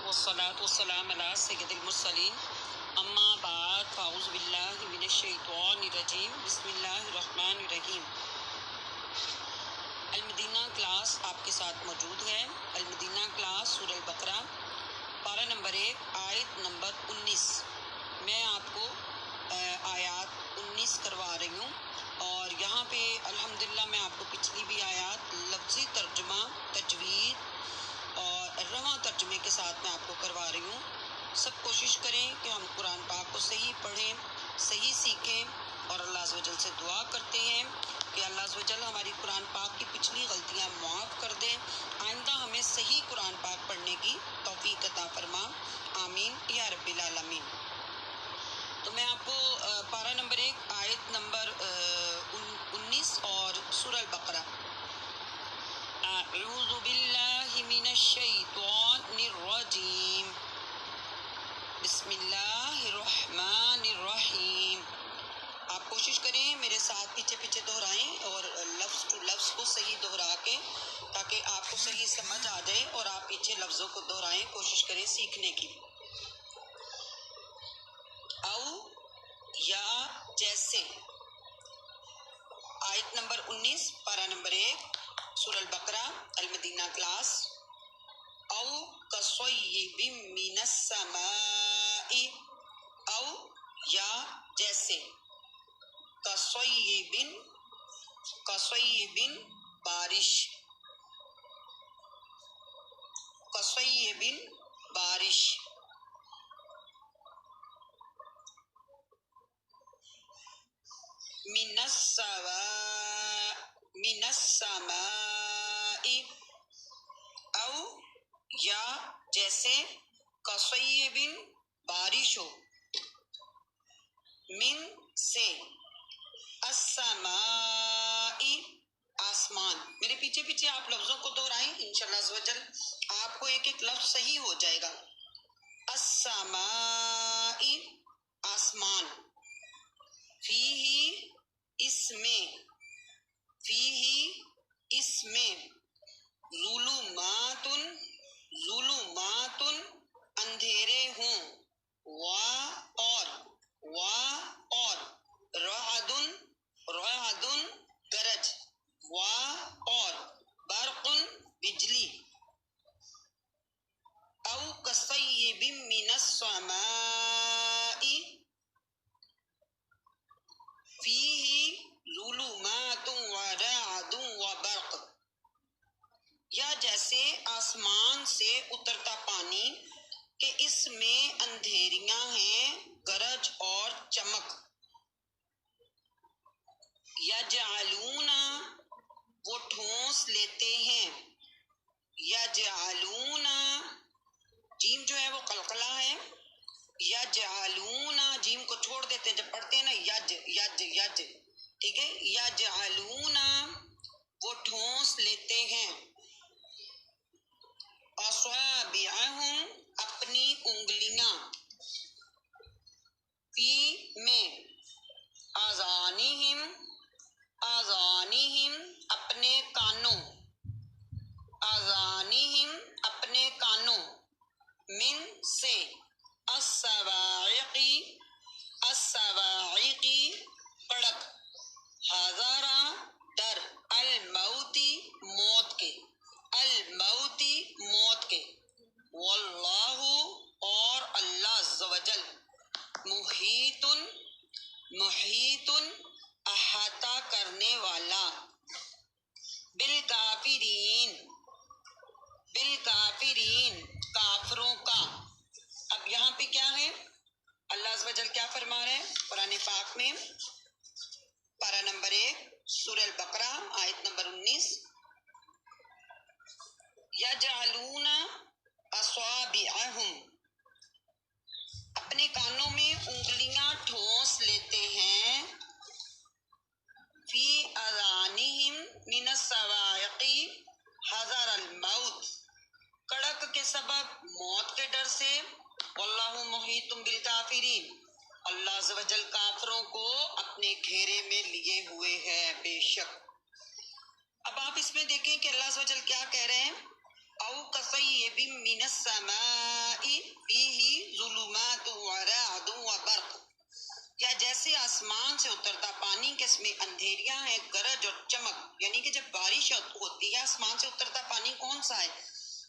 والصلاة والسلام على سید المرسلین اما بعد فاعوذ باللہ من الشیطان الرجیم بسم اللہ الرحمن الرحیم۔ المدینہ کلاس آپ کے ساتھ موجود ہے۔ المدینہ کلاس سورہ البقرہ پارہ نمبر 1 آیت نمبر 19۔ میں آپ کو آیات 19 کروا رہی ہوں، اور یہاں پہ الحمدللہ میں آپ کو پچھلی بھی آیات لفظی ترجمہ، تجوید اور رواں ترجمے کے ساتھ میں آپ کو کروا رہی ہوں۔ سب کوشش کریں کہ ہم قرآن پاک کو صحیح پڑھیں، صحیح سیکھیں، اور اللہ عز و جل سے دعا کرتے ہیں کہ اللہ عز و جل ہماری قرآن پاک کی پچھلی غلطیاں معاف کر دیں، آئندہ ہمیں صحیح قرآن پاک پڑھنے کی توفیق عطا فرما، آمین یا رب العالمین۔ تو میں آپ کو پارہ نمبر 1 آیت نمبر 19 اور سورہ البقرہ۔ اعوذ باللہ من الشیطان الرجیم، بسم اللہ الرحمن الرحیم۔ آپ کوشش کریں میرے ساتھ پیچھے پیچھے دہرائیں، اور لفظ ٹو لفظ کو صحیح دہرا کے، تاکہ آپ کو صحیح سمجھ آ جائے اور آپ پیچھے لفظوں کو دہرائیں، کوشش کریں سیکھنے کی۔ او یا جیسے، آیت نمبر 19 پارہ نمبر 1 سورہ البقرہ المدینہ کلاس۔ او کصیب من السماء، او یا جیسے، کصیب بارش، کصیب بارش، من السماء، او یا جیسے، کصیب بارش ہو، من سے، السماء آسمان۔ میرے پیچھے پیچھے آپ لفظوں کو دہرائیں، انشاءاللہ عز و جل آپ کو ایک ایک لفظ صحیح ہو جائے گا۔ السماء آسمان، فیہ اس میں، فیہ اس میں، ظلمات ظلمات اندھیرے ہوں، اور رعد رعد گرج، اور برق بجلی۔ او کصیب من السماء فیہ ظلمات ورعد وبرق، یا جیسے آسمان سے اترتا پانی کہ اس میں اندھیریاں ہیں، گرج اور چمک۔ یجعلون وہ ٹھونس لیتے ہیں، یجعلون جیم جو ہے وہ قلقلہ ہے، یجعلون جیم کو چھوڑ دیتے ہیں جب پڑھتے ہیں نا، یج، ٹھیک ہے، یجعلون وہ ٹھونس لیتے ہیں، اصابعہم اپنی انگلیاں، فی میں، آذانہم اپنے کانوں، آذانہم اپنے کانوں، من سے، الصواعق کڑک، حذر ڈر، الموت موت کے، موت کے، واللہ اور اللہ عز و جل، محیط احاطہ کرنے والا، بالکافرین کافروں کا۔ اب یہاں پہ کیا ہے، اللہ عز و جل کیا فرما رہے ہیں قرآن پاک میں، پارہ نمبر 1 سورہ البقرہ آیت نمبر 19، یجعلون اصابعہم اپنے کانوں میں انگلیاں ٹھونس لیتے ہیں، فی اذانہم من الصواعق حذر الموت کڑک کے سبب موت کے ڈر سے، واللہ محیط بالکافرین اللہ عز و جل کافروں کو اپنے گھیرے میں لیے ہوئے ہے بے شک۔ اب آپ اس میں دیکھیں کہ اللہ عز و جل کیا کہہ رہے ہیں، او کصیب من السماء فیہ ظلمات ورعد وبرق، یا جیسے آسمان سے اترتا پانی کے اس میں اندھیریاں ہیں، گرج اور چمک، یعنی کہ جب بارش ہوتی ہے آسمان سے اترتا پانی کون سا ہے؟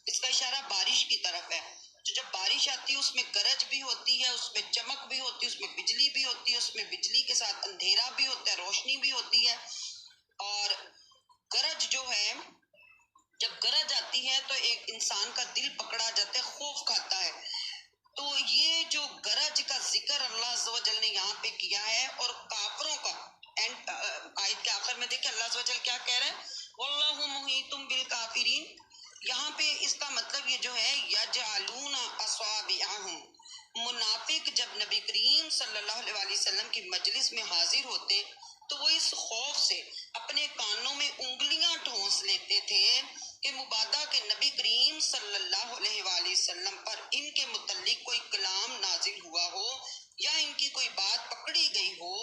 اس کا اشارہ بارش کی طرف ہے۔ تو جب بارش آتی ہے اس میں گرج بھی ہوتی ہے، اس میں چمک بھی ہوتی ہے، اس میں بجلی بھی ہوتی ہے، اس میں بجلی کے ساتھ اندھیرا بھی ہوتا ہے، روشنی بھی ہوتی ہے۔ اور گرج جو ہے، جب گرج آتی ہے تو ایک انسان کا دل پکڑا جاتا ہے، خوف کھاتا ہے۔ تو یہ جو گرج کا ذکر اللہ عز و جل نے یہاں پہ کیا ہے، اور کافروں کا آیت کے آخر میں دیکھیں اللہ عز و جل کیا کہہ رہے ہیں، واللہ محیط بالکافرین۔ یہاں پہ اس کا مطلب یہ جو ہے یجعلون اصابعہم، منافق جب نبی کریم صلی اللہ علیہ وسلم کی مجلس میں حاضر ہوتے تو وہ اس خوف سے اپنے کانوں میں انگلیاں ٹھونس لیتے تھے کہ مبادا کہ نبی کریم صلی اللہ علیہ وآلہ وسلم پر ان کے متعلق کوئی کلام نازل ہوا ہو یا ان کی کوئی بات پکڑی گئی ہو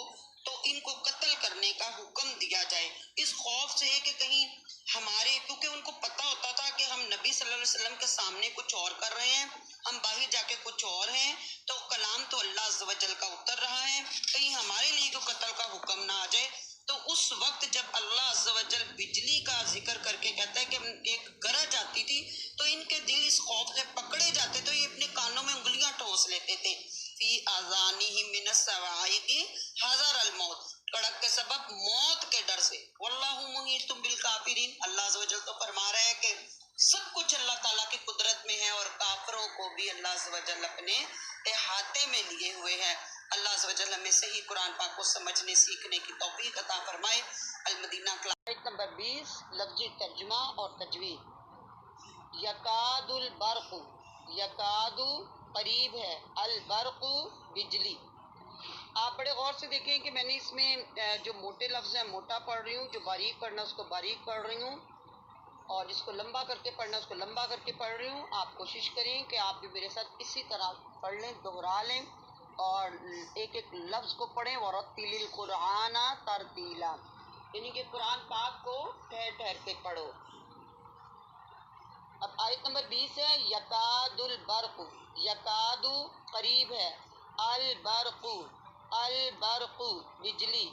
تو ان کو قتل کرنے کا حکم دیا جائے، اس خوف سے کہ کہیں ہمارے، کیونکہ ان کو پتہ ہوتا تھا کہ ہم نبی صلی اللہ علیہ وسلم کے سامنے کچھ اور کر رہے ہیں، ہم باہر جا کے کچھ اور ہیں، تو کلام تو اللہ عز و جل کا اتر رہا ہے، کہیں ہمارے لیے کوئی قتل کا حکم نہ آ جائے۔ تو اس وقت جب اللہ عز و جل بجلی کا ذکر کر کے کہتا ہے کہ ایک گرج آتی تھی تو ان کے دل اس خوف سے پکڑے جاتے تو یہ اپنے کانوں میں انگلیاں ٹھونس لیتے تھے۔ فی آذانہم من الصواعق حذر الموت، کڑک کے سبب موت کے ڈر سے۔ واللہ محیط بالکافرین، اللہ عز و جل تو فرما رہا ہے کہ سب کچھ اللہ تعالیٰ کی قدرت میں ہے، اور کافروں کو بھی اللہ عز و جل اپنے احاطے میں لیے ہوئے ہیں۔ اللہ عز و جل ہمیں صحیح قرآن پاک کو سمجھنے سیکھنے کی توفیق عطا فرمائے۔ المدینہ کلاس آیت نمبر 20، لفظی ترجمہ اور تجوید۔ یکاد البرق، یکاد قریب ہے، البرق بجلی۔ آپ بڑے غور سے دیکھیں کہ میں نے اس میں جو موٹے لفظ ہیں موٹا پڑھ رہی ہوں، جو باریک پڑھنا اس کو باریک پڑھ رہی ہوں، اور جس کو لمبا کر کے پڑھنا اس کو لمبا کر کے پڑھ رہی ہوں۔ آپ کوشش کریں کہ آپ بھی میرے ساتھ اسی طرح پڑھ لیں، دوہرا لیں، اور ایک ایک لفظ کو پڑھیں۔ وَرَتِّلِ الْقُرْآنَ تَرْتِيلًا، یعنی کہ قرآن پاک کو ٹھہر ٹھہر کے پڑھو۔ اب آیت نمبر 20 ہے، یکاد البرق، یکاد قریب ہے، البرق، البرق بجلی،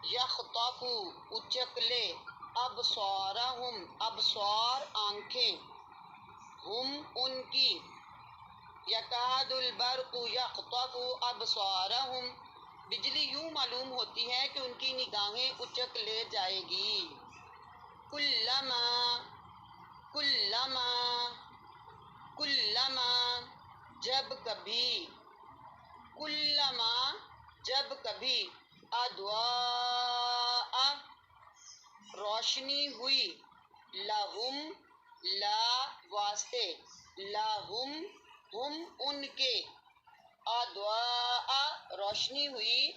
یخطف اچک لے، ابصارہم ابصار آنکھیں، ہم ان کی، یکاد البرق یخطف ابصارہم، بجلی یوں معلوم ہوتی ہے کہ ان کی نگاہیں اچک لے جائے گی۔ کلما، کلما، کلما جب کبھی، کلما جب کبھی، اضاء روشنی ہوئی، لہم لا واسطے، لہم ہم ان کے، اضاء روشنی ہوئی،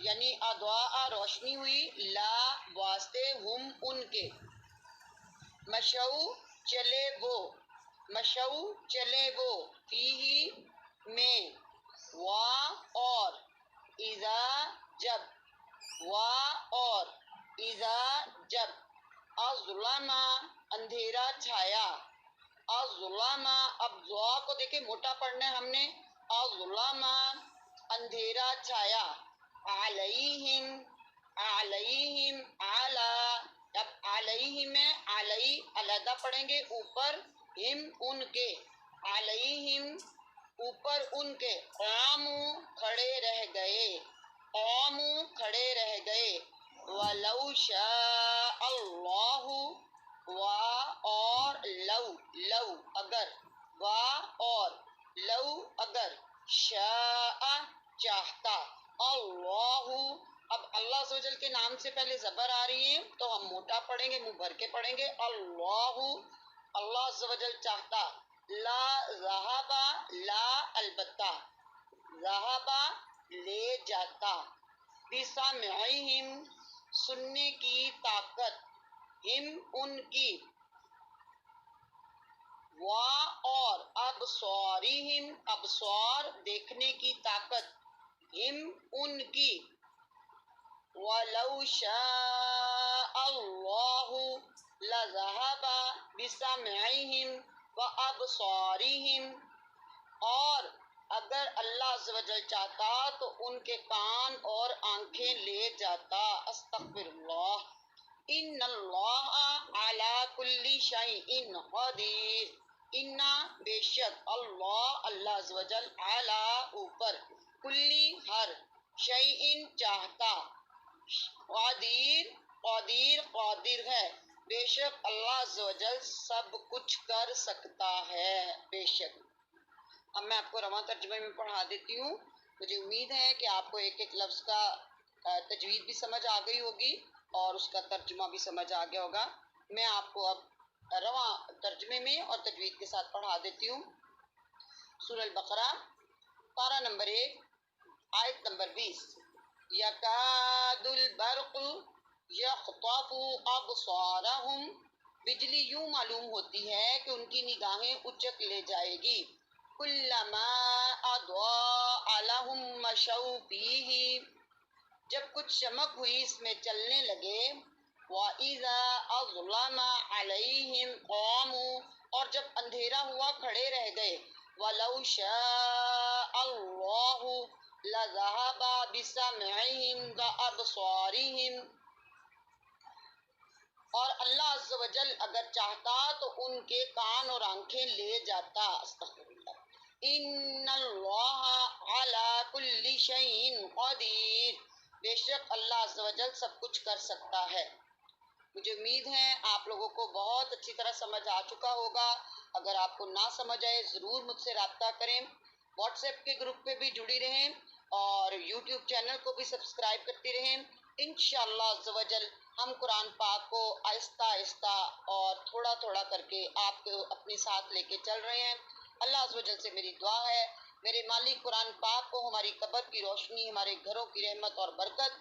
یعنی اضاء روشنی ہوئی، لا واسطے، ہم ان کے، مشو چلے وہ، مشو چلے وہ، فیہ میں، وا اور، اذا جب، وا اور، اذا جب، اظلم اندھیرا چھایا، اظلم، اب ضا کو دیکھیں موٹا پڑھنا ہے ہم نے، اظلم اندھیرا چھایا، علیہم، علیہم، علی، اب علیہم میں علی علیحدہ پڑھیں گے، اوپر ہم ان کے، علیہم اوپر ان کے، قاموا کھڑے رہ گئے، قاموا کھڑے رہ گئے، وَلَوْ شَاءَ اللَّهُ، وا اور، لو، لو اگر، وا اور، لو اگر، شاء چاہتا، اللہ، اب اللہ عز و جل کے نام سے پہلے زبر آ رہی ہے تو ہم موٹا پڑھیں گے، منہ بھر کے پڑھیں گے، اللہ، اللہ عز و جل چاہتا، لا ذہب، لا البتہ، ذہب لے جاتا، بسمعہم سننے کی طاقت، ہم ان کی، وا اور، ابصارہم ابصار دیکھنے کی طاقت، ہم ان کی، وَلَوْ شَاءَ اللَّهُ لَذَهَبَ بِسَمْعِهِمْ وَأَبْصَارِهِمْ، اور اگر اللہ عز و جل چاہتا تو ان کے کان اور آنکھیں لے جاتا۔ استغفر اللہ۔ ان اللہ علی کل شیء قدیر، انا بے شک اللہ عز و جل علی اوپر، کلی ہر، شیء چاہتا، قادر ہے، بے شک اللہ عز و جل سب کچھ کر سکتا ہے، بے شک۔ اب میں آپ کو رواں ترجمے میں پڑھا دیتی ہوں۔ مجھے امید ہے کہ آپ کو ایک ایک لفظ کا تجوید بھی سمجھ آ گئی ہوگی اور اس کا ترجمہ بھی سمجھ آ گیا ہوگا۔ میں آپ کو اب رواں ترجمے میں اور تجوید کے ساتھ پڑھا دیتی ہوں۔ سورہ البقرہ، پارہ نمبر 1، آیت نمبر 20۔ یکاد البرق یخطف ابصارہم، بجلی یوں معلوم ہوتی ہے کہ ان کی نگاہیں اچک لے جائے گی۔ کلما اضاء لہم مشوا فیہ، جب کچھ چمک ہوئی اس میں چلنے لگے۔ وَإِذَا أَظْلَمَ عَلَيْهِمْ قَامُوا، اور جب اندھیرا ہوا کھڑے رہ گئے۔ وَلَوْ شَاءَ اللَّهُ لَذَهَبَ بِسَمْعِهِمْ وَأَبْصَارِهِمْ، اور اللہ عز و جل اگر چاہتا تو ان کے کان اور آنکھیں لے جاتا۔ استغفر اللہ۔ ان اللہ علی کل شیء قدیر، بے شک اللہ عز و جل سب کچھ کر سکتا ہے۔ مجھے امید ہے آپ لوگوں کو بہت اچھی طرح سمجھ آ چکا ہوگا۔ اگر آپ کو نہ سمجھ آئے ضرور مجھ سے رابطہ کریں، واٹس ایپ کے گروپ پہ بھی جڑی رہیں اور یوٹیوب چینل کو بھی سبسکرائب کرتی رہیں۔ انشاءاللہ عز و جل ہم قرآن پاک کو آہستہ آہستہ اور تھوڑا تھوڑا کر کے آپ کو اپنے ساتھ لے کے چل رہے ہیں۔ اللہ عز و جل سے میری دعا ہے میرے مالک قرآن پاک کو ہماری قبر کی روشنی، ہمارے گھروں کی رحمت اور برکت،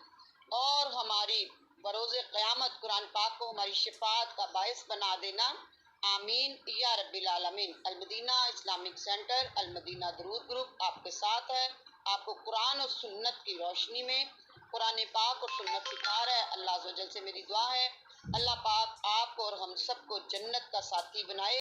اور ہماری بروز قیامت قرآن پاک کو ہماری شفاعت کا باعث بنا دینا، آمین یا رب العالمین۔ المدینہ اسلامک سینٹر، المدینہ درود گروپ آپ کے ساتھ ہے۔ آپ کو قرآن اور سنت کی روشنی میں قرآن پاک اور سنت سکھا رہا ہے۔ اللہ عز و جل سے میری دعا ہے اللہ پاک آپ کو اور ہم سب کو جنت کا ساتھی بنائے۔